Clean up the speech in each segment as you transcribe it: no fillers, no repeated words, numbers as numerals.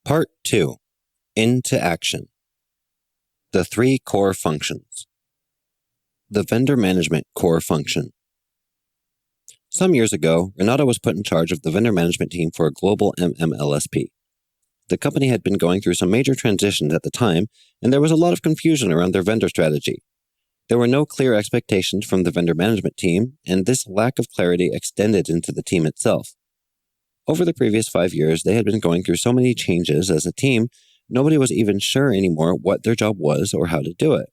Part 2. Into Action. The 3 core functions. The vendor management core function. Some years ago, Renato was put in charge of the vendor management team for a global LSP. The company had been going through some major transitions at the time, and there was a lot of confusion around their vendor strategy. There were no clear expectations from the vendor management team, and this lack of clarity extended into the team itself. Over the previous 5 years, they had been going through so many changes as a team, nobody was even sure anymore what their job was or how to do it.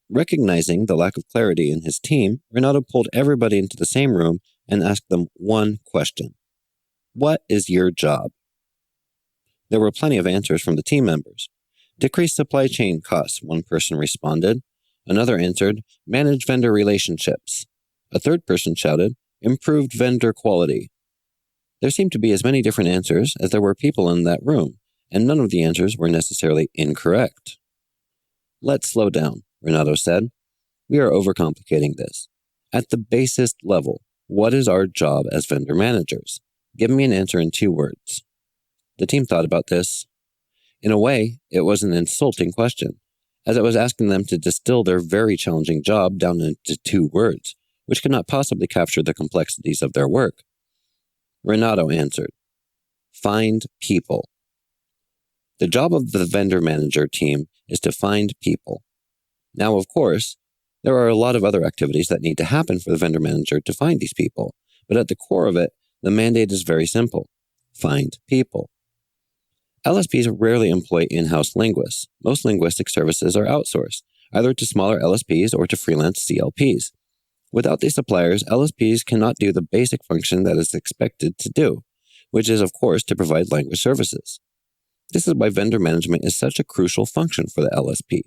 Recognizing the lack of clarity in his team, Renato pulled everybody into the same room and asked them one question. What is your job? There were plenty of answers from the team members. Decrease supply chain costs, one person responded. Another answered, manage vendor relationships. A third person shouted, improved vendor quality. There seemed to be as many different answers as there were people in that room, and none of the answers were necessarily incorrect. Let's slow down, Renato said. We are overcomplicating this. At the basest level, what is our job as vendor managers? Give me an answer in 2 words. The team thought about this. In a way, it was an insulting question, as it was asking them to distill their very challenging job down into 2 words, which could not possibly capture the complexities of their work. Renato answered, find people. The job of the vendor manager team is to find people. Now, of course, there are a lot of other activities that need to happen for the vendor manager to find these people, but at the core of it, the mandate is very simple. Find people. LSPs rarely employ in-house linguists. Most linguistic services are outsourced, either to smaller LSPs or to freelance CLPs. Without these suppliers, LSPs cannot do the basic function that is expected to do, which is, of course, to provide language services. This is why vendor management is such a crucial function for the LSP.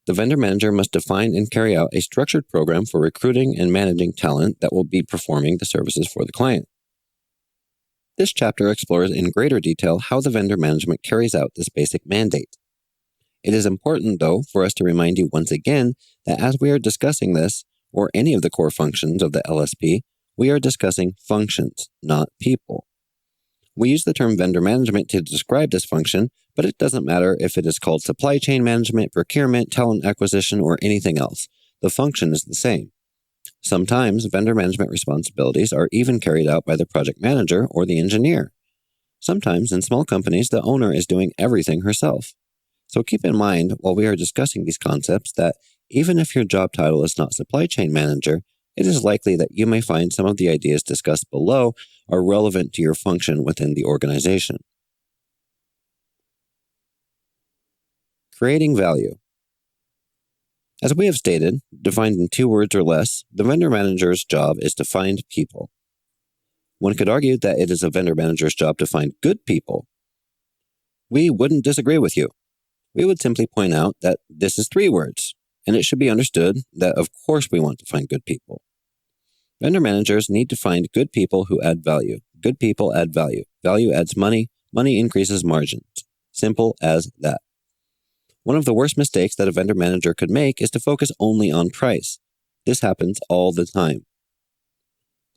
The vendor manager must define and carry out a structured program for recruiting and managing talent that will be performing the services for the client. This chapter explores in greater detail how the vendor management carries out this basic mandate. It is important, though, for us to remind you once again that as we are discussing this, or any of the core functions of the LSP, we are discussing functions, not people. We use the term vendor management to describe this function, but it doesn't matter if it is called supply chain management, procurement, talent acquisition, or anything else. The function is the same. Sometimes vendor management responsibilities are even carried out by the project manager or the engineer. Sometimes in small companies, the owner is doing everything herself. So keep in mind while we are discussing these concepts that even if your job title is not supply chain manager, it is likely that you may find some of the ideas discussed below are relevant to your function within the organization. Creating value. As we have stated, defined in 2 words or less, the vendor manager's job is to find people. One could argue that it is a vendor manager's job to find good people. We wouldn't disagree with you. We would simply point out that this is 3 words, and it should be understood that of course we want to find good people. Vendor managers need to find good people who add value. Good people add value. Value adds money. Money increases margins. Simple as that. One of the worst mistakes that a vendor manager could make is to focus only on price. This happens all the time.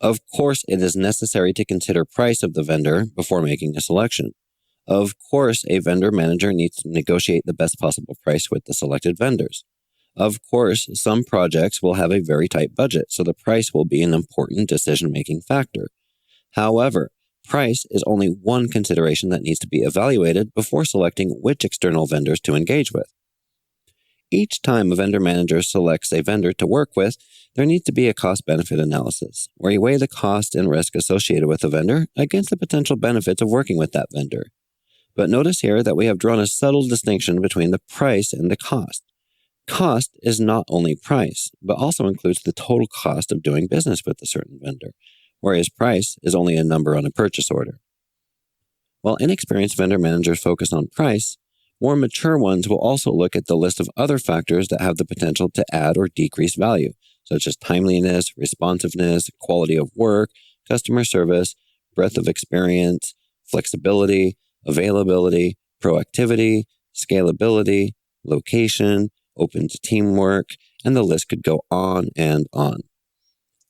Of course, it is necessary to consider price of the vendor before making a selection. Of course, a vendor manager needs to negotiate the best possible price with the selected vendors. Of course, some projects will have a very tight budget, so the price will be an important decision-making factor. However, price is only one consideration that needs to be evaluated before selecting which external vendors to engage with. Each time a vendor manager selects a vendor to work with, there needs to be a cost-benefit analysis, where you weigh the cost and risk associated with a vendor against the potential benefits of working with that vendor. But notice here that we have drawn a subtle distinction between the price and the cost. Cost is not only price, but also includes the total cost of doing business with a certain vendor, whereas price is only a number on a purchase order. While inexperienced vendor managers focus on price, more mature ones will also look at the list of other factors that have the potential to add or decrease value, such as timeliness, responsiveness, quality of work, customer service, breadth of experience, flexibility, availability, proactivity, scalability, location, open to teamwork, and the list could go on and on.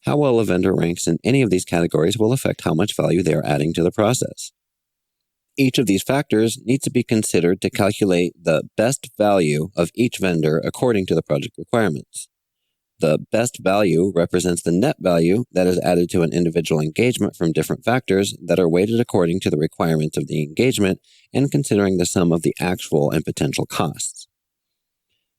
How well a vendor ranks in any of these categories will affect how much value they are adding to the process. Each of these factors needs to be considered to calculate the best value of each vendor according to the project requirements. The best value represents the net value that is added to an individual engagement from different factors that are weighted according to the requirements of the engagement and considering the sum of the actual and potential costs.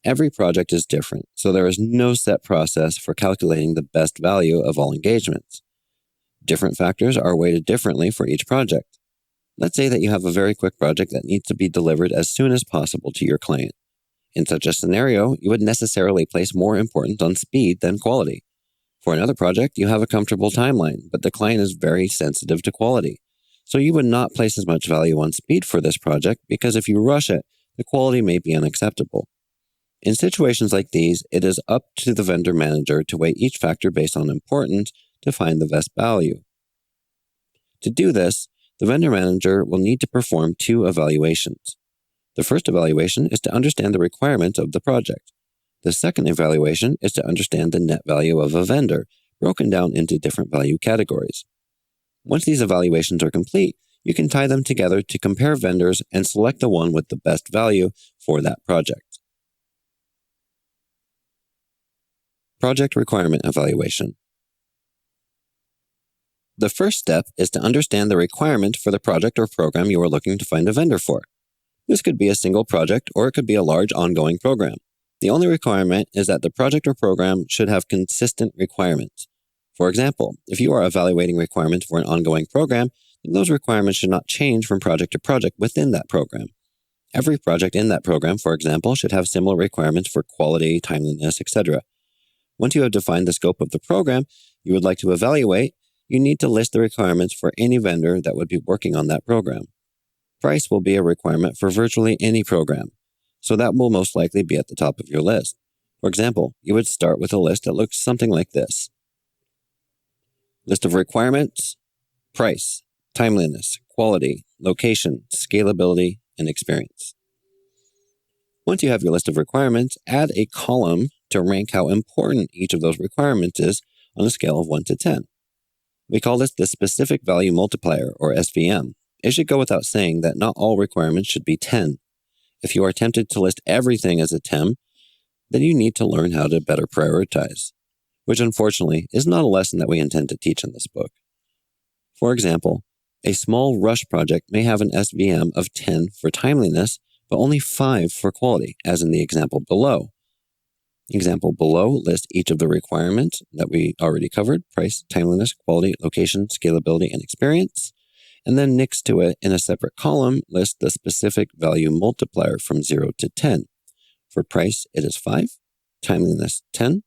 Every project is different, so there is no set process for calculating the best value of all engagements. Different factors are weighted differently for each project. Let's say that you have a very quick project that needs to be delivered as soon as possible to your client. In such a scenario, you would necessarily place more importance on speed than quality. For another project, you have a comfortable timeline, but the client is very sensitive to quality. So you would not place as much value on speed for this project because if you rush it, the quality may be unacceptable. In situations like these, it is up to the vendor manager to weigh each factor based on importance to find the best value. To do this, the vendor manager will need to perform 2 evaluations. The first evaluation is to understand the requirements of the project. The second evaluation is to understand the net value of a vendor, broken down into different value categories. Once these evaluations are complete, you can tie them together to compare vendors and select the one with the best value for that project. Project Requirement Evaluation. The first step is to understand the requirement for the project or program you are looking to find a vendor for. This could be a single project or it could be a large ongoing program. The only requirement is that the project or program should have consistent requirements. For example, if you are evaluating requirements for an ongoing program, then those requirements should not change from project to project within that program. Every project in that program, for example, should have similar requirements for quality, timeliness, etc. Once you have defined the scope of the program you would like to evaluate, you need to list the requirements for any vendor that would be working on that program. Price will be a requirement for virtually any program, so that will most likely be at the top of your list. For example, you would start with a list that looks something like this. List of requirements, price, timeliness, quality, location, scalability, and experience. Once you have your list of requirements, add a column to rank how important each of those requirements is on a scale of 1 to 10. We call this the specific value multiplier, or SVM. It should go without saying that not all requirements should be 10. If you are tempted to list everything as a 10, then you need to learn how to better prioritize, which unfortunately is not a lesson that we intend to teach in this book. For example, a small rush project may have an SVM of 10 for timeliness, but only 5 for quality, as in the example below. Example below lists each of the requirements that we already covered: price, timeliness, quality, location, scalability, and experience. And then next to it, in a separate column, lists the specific value multiplier from 0 to 10. For price, it is 5, timeliness 10,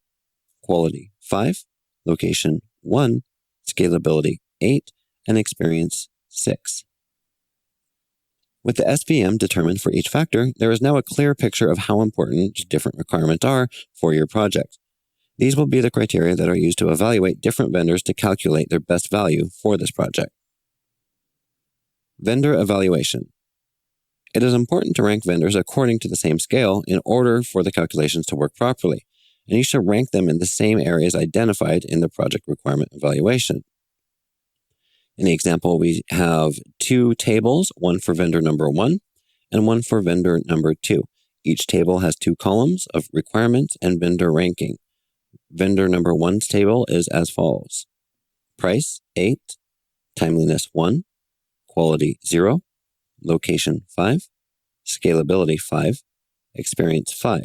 quality 5, location 1, scalability 8, and experience 6. With the SVM determined for each factor, there is now a clear picture of how important different requirements are for your project. These will be the criteria that are used to evaluate different vendors to calculate their best value for this project. Vendor evaluation. It is important to rank vendors according to the same scale in order for the calculations to work properly, and you should rank them in the same areas identified in the project requirement evaluation. In the example, we have 2 tables, one for vendor number 1 and one for vendor number 2. Each table has 2 columns of requirements and vendor ranking. Vendor number 1's table is as follows: price 8, timeliness 1, quality 0, location 5, scalability 5, experience 5.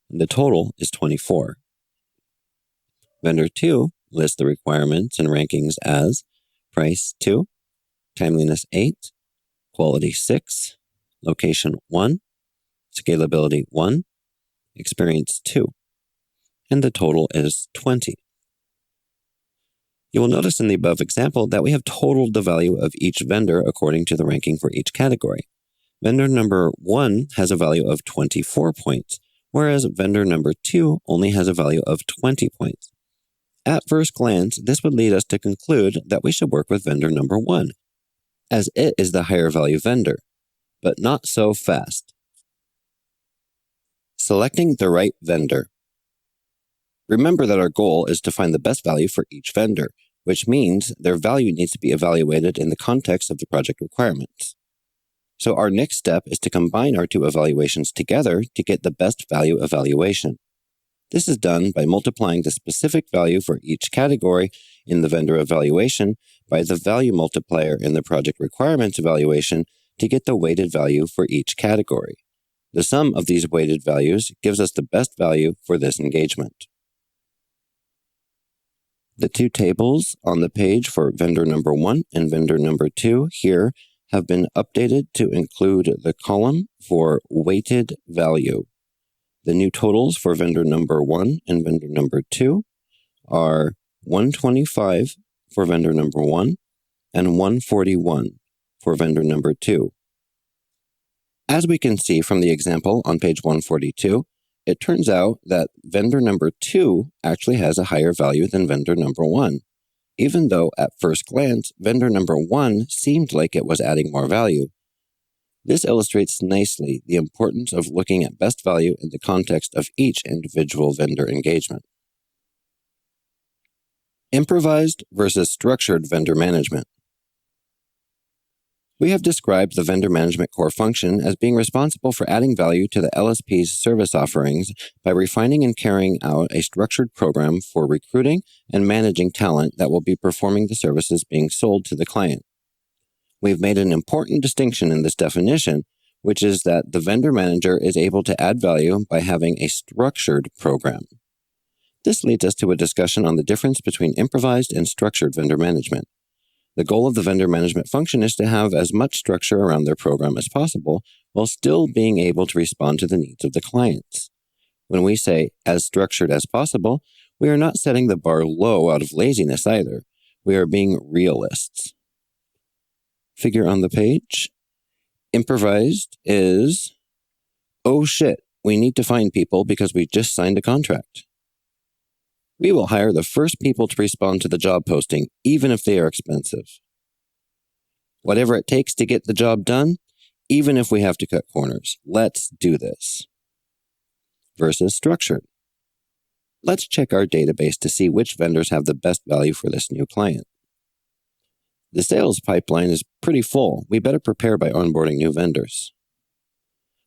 And the total is 24. Vendor 2 lists the requirements and rankings as price 2, timeliness 8, quality 6, location 1, scalability 1, experience 2, and the total is 20. You will notice in the above example that we have totaled the value of each vendor according to the ranking for each category. Vendor number 1 has a value of 24 points, whereas vendor number 2 only has a value of 20 points. At first glance, this would lead us to conclude that we should work with vendor number 1, as it is the higher value vendor, but not so fast. Selecting the right vendor. Remember that our goal is to find the best value for each vendor, which means their value needs to be evaluated in the context of the project requirements. So our next step is to combine our two evaluations together to get the best value evaluation. This is done by multiplying the specific value for each category in the vendor evaluation by the value multiplier in the project requirements evaluation to get the weighted value for each category. The sum of these weighted values gives us the best value for this engagement. The two tables on the page for vendor number 1 and vendor number 2 here have been updated to include the column for weighted value. The new totals for vendor number 1 and vendor number 2 are 125 for vendor number 1 and 141 for vendor number 2. As we can see from the example on page 142, it turns out that vendor number 2 actually has a higher value than vendor number 1, even though at first glance, vendor number 1 seemed like it was adding more value. This illustrates nicely the importance of looking at best value in the context of each individual vendor engagement. Improvised versus structured vendor management. We have described the vendor management core function as being responsible for adding value to the LSP's service offerings by refining and carrying out a structured program for recruiting and managing talent that will be performing the services being sold to the client. We've made an important distinction in this definition, which is that the vendor manager is able to add value by having a structured program. This leads us to a discussion on the difference between improvised and structured vendor management. The goal of the vendor management function is to have as much structure around their program as possible, while still being able to respond to the needs of the clients. When we say as structured as possible, we are not setting the bar low out of laziness either. We are being realists. Figure on the page. Improvised is, oh shit, we need to find people because we just signed a contract. We will hire the first people to respond to the job posting, even if they are expensive. Whatever it takes to get the job done, even if we have to cut corners. Let's do this. Versus structured. Let's check our database to see which vendors have the best value for this new client. The sales pipeline is pretty full. We better prepare by onboarding new vendors.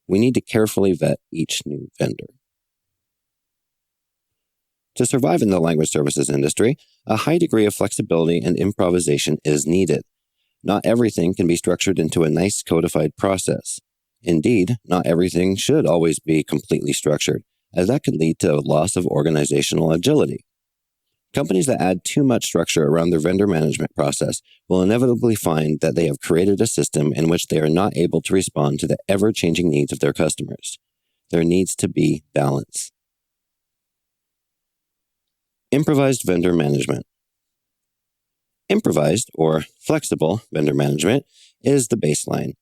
We need to carefully vet each new vendor. To survive in the language services industry, a high degree of flexibility and improvisation is needed. Not everything can be structured into a nice codified process. Indeed, not everything should always be completely structured, as that could lead to a loss of organizational agility. Companies that add too much structure around their vendor management process will inevitably find that they have created a system in which they are not able to respond to the ever-changing needs of their customers. There needs to be balance. Improvised vendor management. Improvised, or flexible, vendor management is the baseline.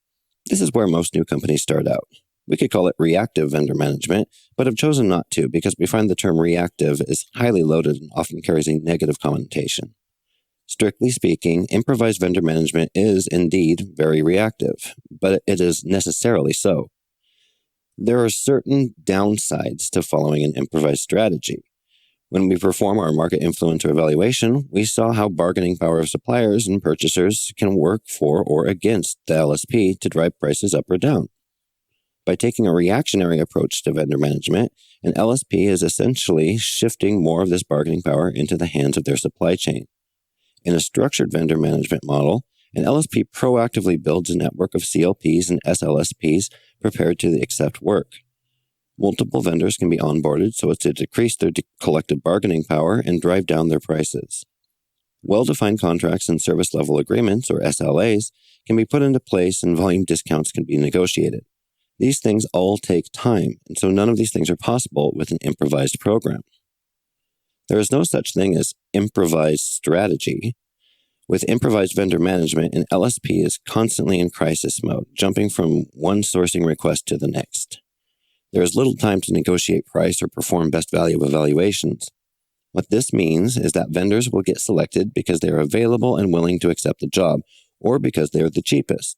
This is where most new companies start out. We could call it reactive vendor management, but have chosen not to because we find the term reactive is highly loaded and often carries a negative connotation. Strictly speaking, improvised vendor management is indeed very reactive, but it is necessarily so. There are certain downsides to following an improvised strategy. When we perform our market influencer evaluation, we saw how bargaining power of suppliers and purchasers can work for or against the LSP to drive prices up or down. By taking a reactionary approach to vendor management, an LSP is essentially shifting more of this bargaining power into the hands of their supply chain. In a structured vendor management model, an LSP proactively builds a network of CLPs and SLSPs prepared to accept work. Multiple vendors can be onboarded so as to decrease their collective bargaining power and drive down their prices. Well-defined contracts and service level agreements, or SLAs, can be put into place and volume discounts can be negotiated. These things all take time, and so none of these things are possible with an improvised program. There is no such thing as improvised strategy. With improvised vendor management, an LSP is constantly in crisis mode, jumping from one sourcing request to the next. There is little time to negotiate price or perform best value evaluations. What this means is that vendors will get selected because they are available and willing to accept the job, or because they are the cheapest.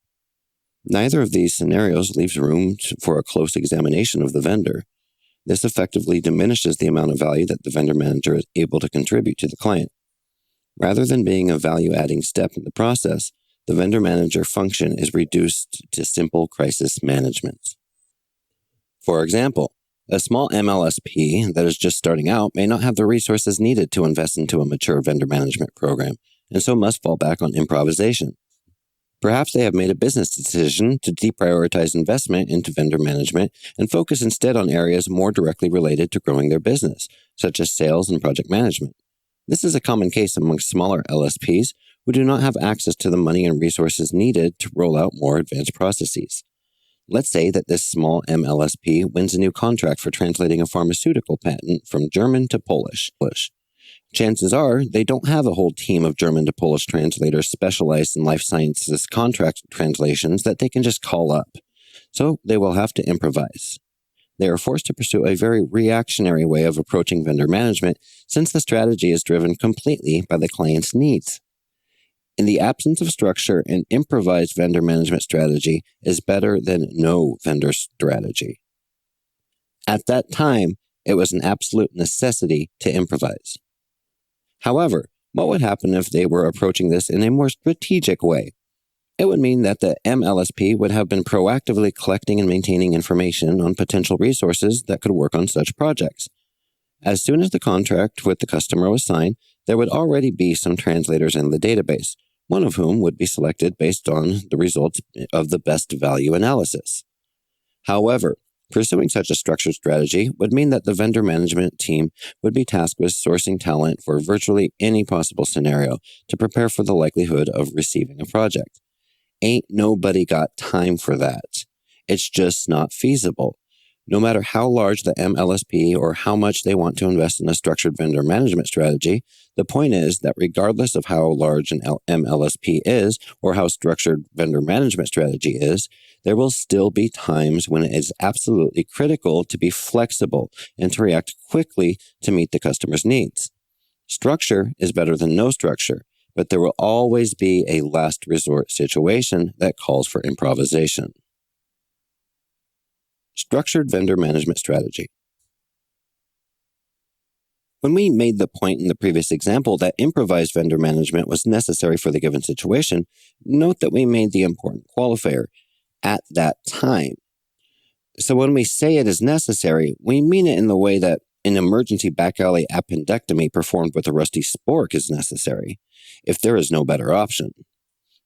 Neither of these scenarios leaves room for a close examination of the vendor. This effectively diminishes the amount of value that the vendor manager is able to contribute to the client. Rather than being a value-adding step in the process, the vendor manager function is reduced to simple crisis management. For example, a small MLSP that is just starting out may not have the resources needed to invest into a mature vendor management program, and so must fall back on improvisation. Perhaps they have made a business decision to deprioritize investment into vendor management and focus instead on areas more directly related to growing their business, such as sales and project management. This is a common case among smaller LSPs who do not have access to the money and resources needed to roll out more advanced processes. Let's say that this small MLSP wins a new contract for translating a pharmaceutical patent from German to Polish. Chances are they don't have a whole team of German to Polish translators specialized in life sciences contract translations that they can just call up. So they will have to improvise. They are forced to pursue a very reactionary way of approaching vendor management since the strategy is driven completely by the client's needs. In the absence of structure, an improvised vendor management strategy is better than no vendor strategy. At that time, it was an absolute necessity to improvise. However, what would happen if they were approaching this in a more strategic way? It would mean that the MLSP would have been proactively collecting and maintaining information on potential resources that could work on such projects. As soon as the contract with the customer was signed, there would already be some translators in the database, one of whom would be selected based on the results of the best value analysis. However, pursuing such a structured strategy would mean that the vendor management team would be tasked with sourcing talent for virtually any possible scenario to prepare for the likelihood of receiving a project. Ain't nobody got time for that. It's just not feasible. No matter how large the MLSP or how much they want to invest in a structured vendor management strategy, the point is that regardless of how large an MLSP is or how structured vendor management strategy is, there will still be times when it is absolutely critical to be flexible and to react quickly to meet the customer's needs. Structure is better than no structure, but there will always be a last resort situation that calls for improvisation. Structured vendor management strategy. When we made the point in the previous example that improvised vendor management was necessary for the given situation, note that we made the important qualifier, at that time. So when we say it is necessary, we mean it in the way that an emergency back alley appendectomy performed with a rusty spork is necessary, if there is no better option.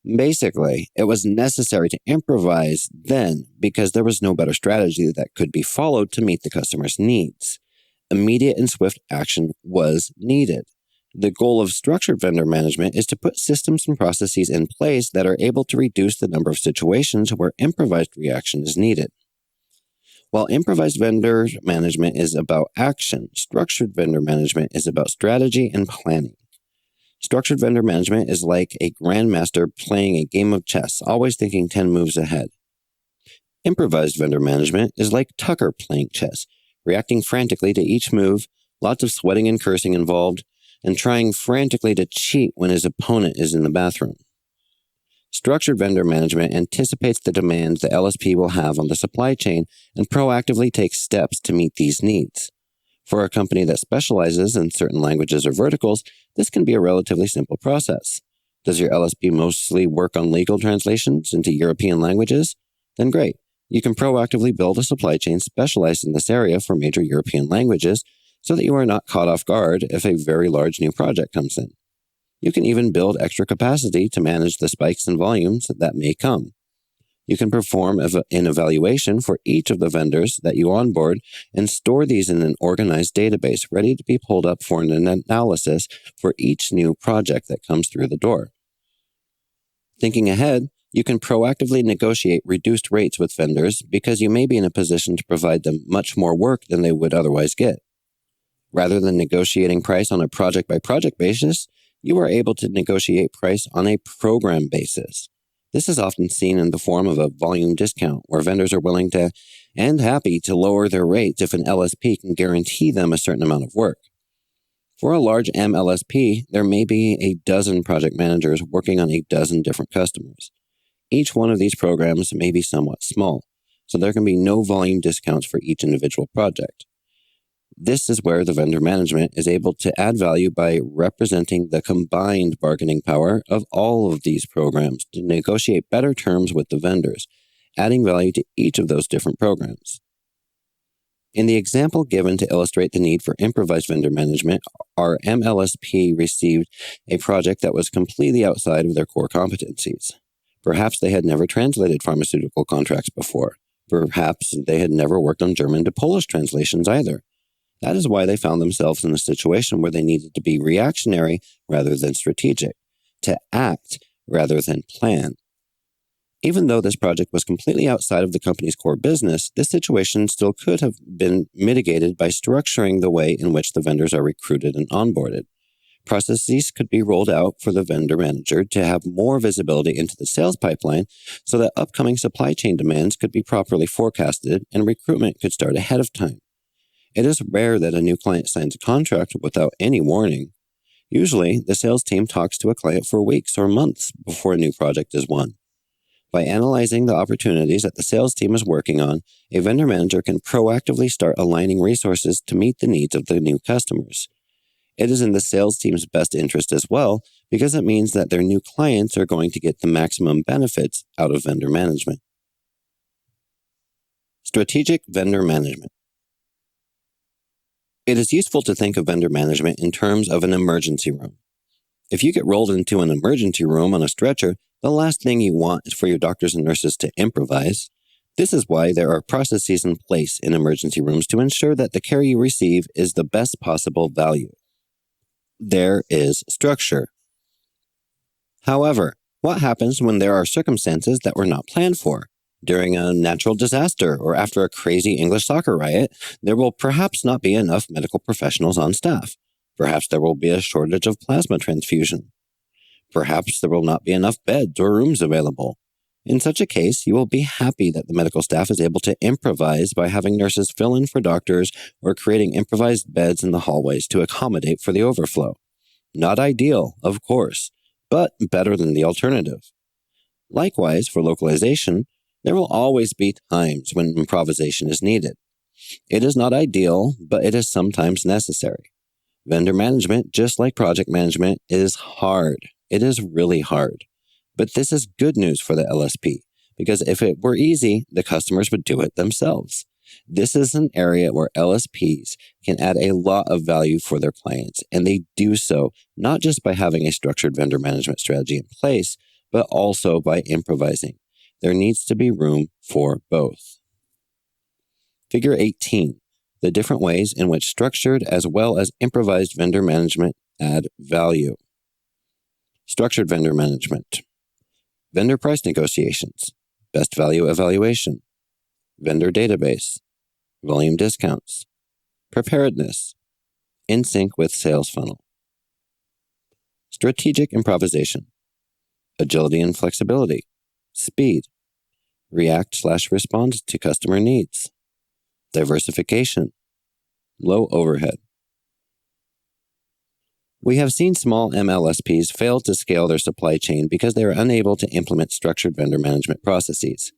Basically, it was necessary to improvise then because there was no better strategy that could be followed to meet the customer's needs. Immediate and swift action was needed. The goal of structured vendor management is to put systems and processes in place that are able to reduce the number of situations where improvised reaction is needed. While improvised vendor management is about action, structured vendor management is about strategy and planning. Structured vendor management is like a grandmaster playing a game of chess, always thinking 10 moves ahead. Improvised vendor management is like Tucker playing chess, reacting frantically to each move, lots of sweating and cursing involved, and trying frantically to cheat when his opponent is in the bathroom. Structured vendor management anticipates the demands the LSP will have on the supply chain and proactively takes steps to meet these needs. For a company that specializes in certain languages or verticals, this can be a relatively simple process. Does your LSP mostly work on legal translations into European languages? Then great. You can proactively build a supply chain specialized in this area for major European languages so that you are not caught off guard if a very large new project comes in. You can even build extra capacity to manage the spikes in volumes that may come. You can perform an evaluation for each of the vendors that you onboard and store these in an organized database ready to be pulled up for an analysis for each new project that comes through the door. Thinking ahead, you can proactively negotiate reduced rates with vendors because you may be in a position to provide them much more work than they would otherwise get. Rather than negotiating price on a project-by-project basis, you are able to negotiate price on a program basis. This is often seen in the form of a volume discount, where vendors are willing to and happy to lower their rates if an LSP can guarantee them a certain amount of work. For a large MLSP, there may be a dozen project managers working on a dozen different customers. Each one of these programs may be somewhat small, so there can be no volume discounts for each individual project. This is where the vendor management is able to add value by representing the combined bargaining power of all of these programs to negotiate better terms with the vendors, adding value to each of those different programs. In the example given to illustrate the need for improvised vendor management, our MLSP received a project that was completely outside of their core competencies. Perhaps they had never translated pharmaceutical contracts before. Perhaps they had never worked on German to Polish translations either. That is why they found themselves in a situation where they needed to be reactionary rather than strategic, to act rather than plan. Even though this project was completely outside of the company's core business, this situation still could have been mitigated by structuring the way in which the vendors are recruited and onboarded. Processes could be rolled out for the vendor manager to have more visibility into the sales pipeline so that upcoming supply chain demands could be properly forecasted and recruitment could start ahead of time. It is rare that a new client signs a contract without any warning. Usually, the sales team talks to a client for weeks or months before a new project is won. By analyzing the opportunities that the sales team is working on, a vendor manager can proactively start aligning resources to meet the needs of the new customers. It is in the sales team's best interest as well, because it means that their new clients are going to get the maximum benefits out of vendor management. Strategic vendor management. It is useful to think of vendor management in terms of an emergency room. If you get rolled into an emergency room on a stretcher, the last thing you want is for your doctors and nurses to improvise. This is why there are processes in place in emergency rooms to ensure that the care you receive is the best possible value. There is structure. However, what happens when there are circumstances that were not planned for? During a natural disaster or after a crazy English soccer riot, there will perhaps not be enough medical professionals on staff. Perhaps there will be a shortage of plasma transfusion. Perhaps there will not be enough beds or rooms available. In such a case, you will be happy that the medical staff is able to improvise by having nurses fill in for doctors or creating improvised beds in the hallways to accommodate for the overflow. Not ideal, of course, but better than the alternative. Likewise, for localization, there will always be times when improvisation is needed. It is not ideal, but it is sometimes necessary. Vendor management, just like project management, is hard. It is really hard. But this is good news for the LSP, because if it were easy, the customers would do it themselves. This is an area where LSPs can add a lot of value for their clients, and they do so not just by having a structured vendor management strategy in place, but also by improvising. There needs to be room for both. Figure 18, the different ways in which structured as well as improvised vendor management add value. Structured vendor management. Vendor price negotiations. Best value evaluation. Vendor database. Volume discounts. Preparedness. In sync with sales funnel. Strategic improvisation. Agility and flexibility. Speed. React/respond to customer needs. Diversification. Low overhead. We have seen small MLSPs fail to scale their supply chain because they are unable to implement structured vendor management processes.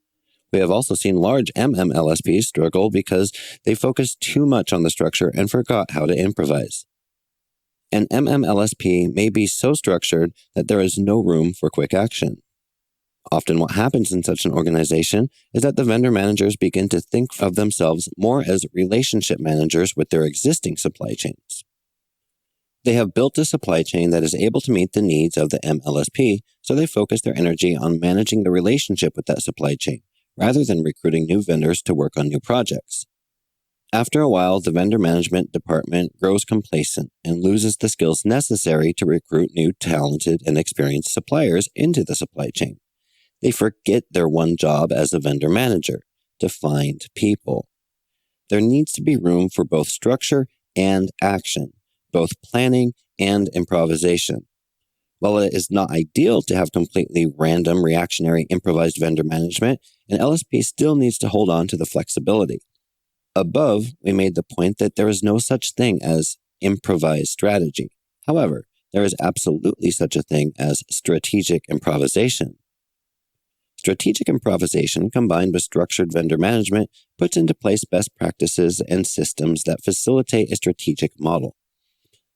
We have also seen large MMLSPs struggle because they focused too much on the structure and forgot how to improvise. An MMLSP may be so structured that there is no room for quick action. Often what happens in such an organization is that the vendor managers begin to think of themselves more as relationship managers with their existing supply chains. They have built a supply chain that is able to meet the needs of the MLSP, so they focus their energy on managing the relationship with that supply chain, rather than recruiting new vendors to work on new projects. After a while, the vendor management department grows complacent and loses the skills necessary to recruit new talented and experienced suppliers into the supply chain. They forget their one job as a vendor manager, to find people. There needs to be room for both structure and action, both planning and improvisation. While it is not ideal to have completely random, reactionary, improvised vendor management, an LSP still needs to hold on to the flexibility. Above, we made the point that there is no such thing as improvised strategy. However, there is absolutely such a thing as strategic improvisation. Strategic improvisation combined with structured vendor management puts into place best practices and systems that facilitate a strategic model.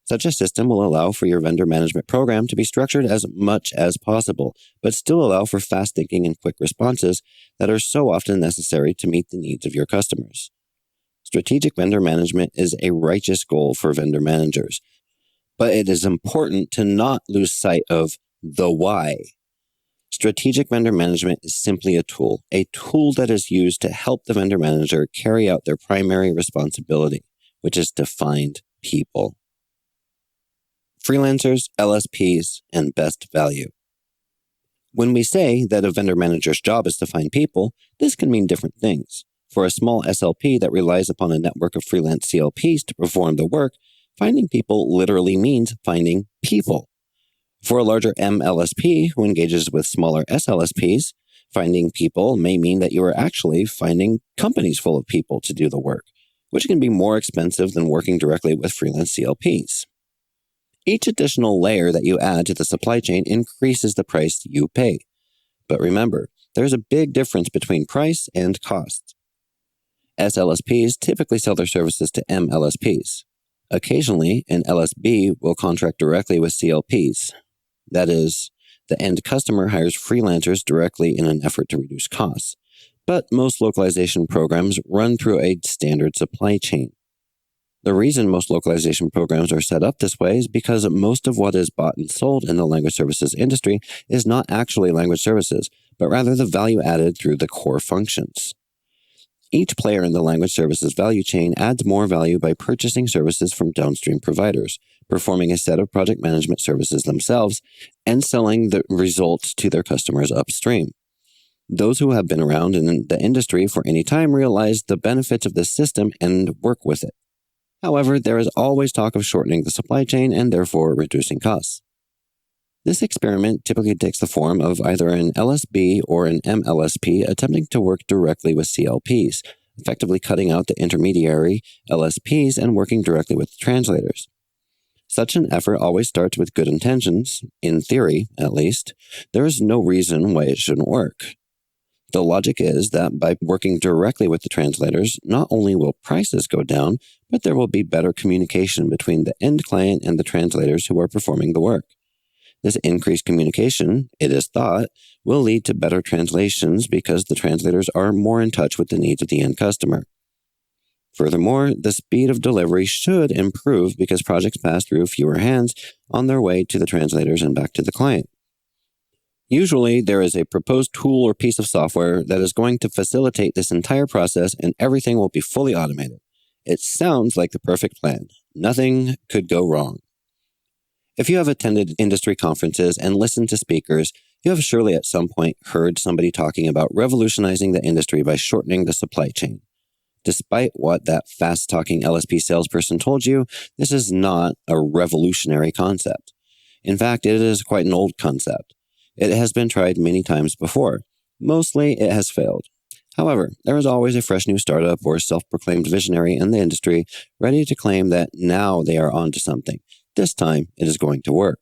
Such a system will allow for your vendor management program to be structured as much as possible, but still allow for fast thinking and quick responses that are so often necessary to meet the needs of your customers. Strategic vendor management is a righteous goal for vendor managers, but it is important to not lose sight of the why. Strategic vendor management is simply a tool that is used to help the vendor manager carry out their primary responsibility, which is to find people. Freelancers, LSPs, and best value. When we say that a vendor manager's job is to find people, this can mean different things. For a small SLP that relies upon a network of freelance CLPs to perform the work, finding people literally means finding people. For a larger MLSP who engages with smaller SLSPs, finding people may mean that you are actually finding companies full of people to do the work, which can be more expensive than working directly with freelance CLPs. Each additional layer that you add to the supply chain increases the price you pay. But remember, there's a big difference between price and cost. SLSPs typically sell their services to MLSPs. Occasionally, an LSB will contract directly with CLPs. That is, the end customer hires freelancers directly in an effort to reduce costs. But most localization programs run through a standard supply chain. The reason most localization programs are set up this way is because most of what is bought and sold in the language services industry is not actually language services, but rather the value added through the core functions. Each player in the language services value chain adds more value by purchasing services from downstream providers, performing a set of project management services themselves, and selling the results to their customers upstream. Those who have been around in the industry for any time realize the benefits of this system and work with it. However, there is always talk of shortening the supply chain and therefore reducing costs. This experiment typically takes the form of either an LSB or an MLSP attempting to work directly with CLPs, effectively cutting out the intermediary LSPs and working directly with the translators. Such an effort always starts with good intentions, in theory at least. There is no reason why it shouldn't work. The logic is that by working directly with the translators, not only will prices go down, but there will be better communication between the end client and the translators who are performing the work. This increased communication, it is thought, will lead to better translations because the translators are more in touch with the needs of the end customer. Furthermore, the speed of delivery should improve because projects pass through fewer hands on their way to the translators and back to the client. Usually, there is a proposed tool or piece of software that is going to facilitate this entire process and everything will be fully automated. It sounds like the perfect plan. Nothing could go wrong. If you have attended industry conferences and listened to speakers, you have surely at some point heard somebody talking about revolutionizing the industry by shortening the supply chain. Despite what that fast-talking LSP salesperson told you, this is not a revolutionary concept. In fact, it is quite an old concept. It has been tried many times before. Mostly, it has failed. However, there is always a fresh new startup or self-proclaimed visionary in the industry ready to claim that now they are onto something. This time, it is going to work.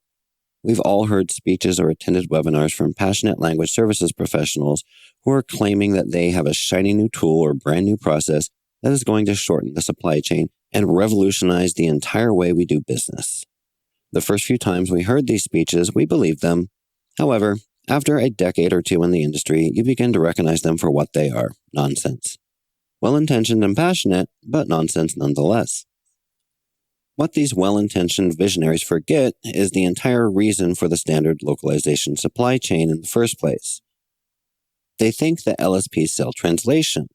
We've all heard speeches or attended webinars from passionate language services professionals who are claiming that they have a shiny new tool or brand new process that is going to shorten the supply chain and revolutionize the entire way we do business. The first few times we heard these speeches, we believed them. However, after a decade or two in the industry, you begin to recognize them for what they are, nonsense. Well-intentioned and passionate, but nonsense nonetheless. What these well-intentioned visionaries forget is the entire reason for the standard localization supply chain in the first place. They think that LSPs sell translation.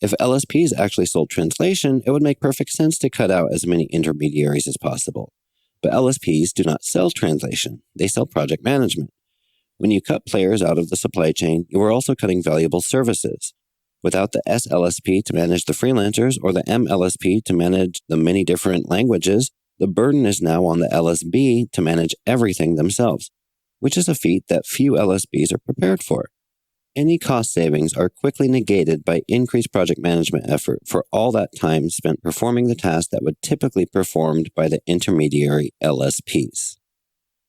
If LSPs actually sold translation, it would make perfect sense to cut out as many intermediaries as possible. But LSPs do not sell translation. They sell project management. When you cut players out of the supply chain, you are also cutting valuable services. Without the SLSP to manage the freelancers or the MLSP to manage the many different languages, the burden is now on the LSB to manage everything themselves, which is a feat that few LSBs are prepared for. Any cost savings are quickly negated by increased project management effort for all that time spent performing the task that would typically be performed by the intermediary LSPs.